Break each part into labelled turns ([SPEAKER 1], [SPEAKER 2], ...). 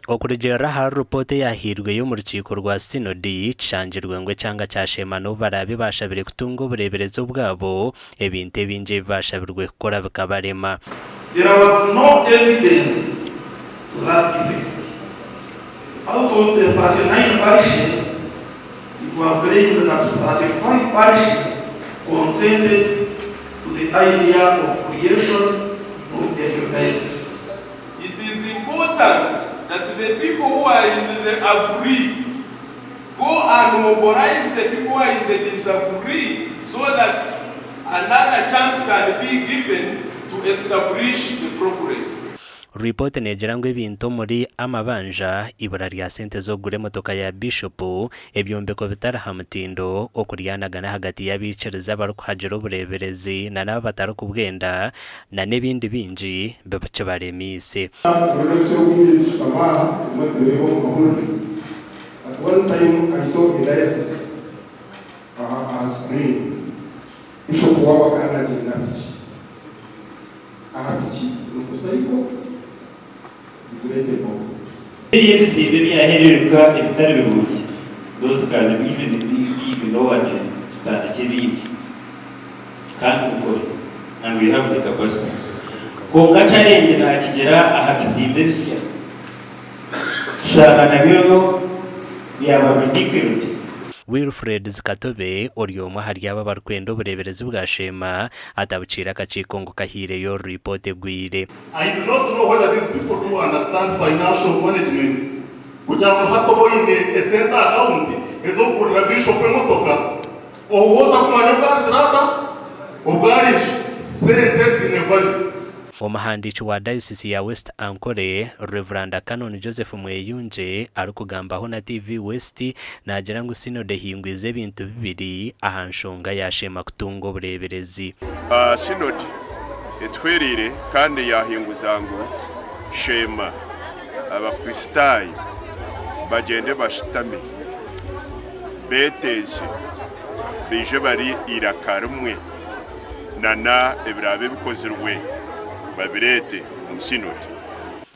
[SPEAKER 1] okurejera hari rupote yahirwe yo mu rukiko rwa sinodi cangirwe ngwe cyanga cyashema no barabe bashabire kutunga ubureberezo bwabo ebinte binje bashabirwe gukora bikabarema.
[SPEAKER 2] There was no evidence to that effect. Out of the 39 parishes, it was claimed that 35 parishes consented to the idea of creation of a diocese.
[SPEAKER 3] It is important that the people who are in the agree go and mobilize the people who are in the disagree so that another chance can be given to establish the progress.
[SPEAKER 1] Report negera ngo ibintu muri amabanja ibura rya sente zo gure motoka ya Bishop ebyombeko bitarahamutindo okuryanagana hagati y'abicereza barukhajero bureberezi na nabo batari kubwenda na nebindi binji bebace baremise.
[SPEAKER 4] At one time I saw Elias as green. Bishop wawa kana jinapichi. Ahapichi nukusaiko.
[SPEAKER 5] Those can even lower than achieving and we have the capacity. Konga challenge na kijera ahakizimbesia. Shaka na byo byaba ridiculous.
[SPEAKER 1] Wilfred Zikatobe oryomo haryaba barkwendo bureberezi bwashema atabucira kacikongo kahire yo report gwire.
[SPEAKER 6] I do not know whether these people do understand financial management. Kujama hato boyinde esenta account ezo kurra bishop emotoka o wota kumanya barjrada obari sente zinevali.
[SPEAKER 1] Omuhandichi wa Diocese ya West Ankole Reverend Canon Joseph Mweyunje arukugambaho na TV West nagira ngo sinode hingwize ibintu bibiri ahanshonga yashema kutungo bureberezi.
[SPEAKER 7] Sinode etwerire kandi yahinguzango shema abakristayi bagende bashitame beteze bije bari irakarumwe nana ebirabe bikozerwe babirete umusinodi.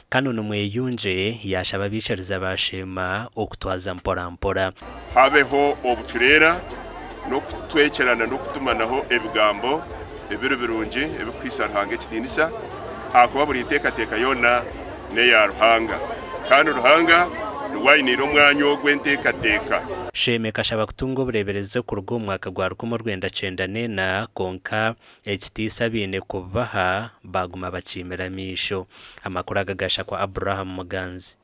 [SPEAKER 1] Canon Mweyunje yashaba bicariza bashema okutwaza mpora
[SPEAKER 7] habeho obucurera no kutwekerana no kutumanaho ebigambo ebiro birungi ebikwisarhange kitinisa hakuba buri teka yona ne ya ruhanga kandi ruhanga rwayinira umwanya ogw'enteka
[SPEAKER 1] sheme kashaba kutungo burebereze ku rugo mwaka gwa 1994 konka HT bine kubaha baguma bacimeramisho amakuru agagasha kwa Abraham Muganzi.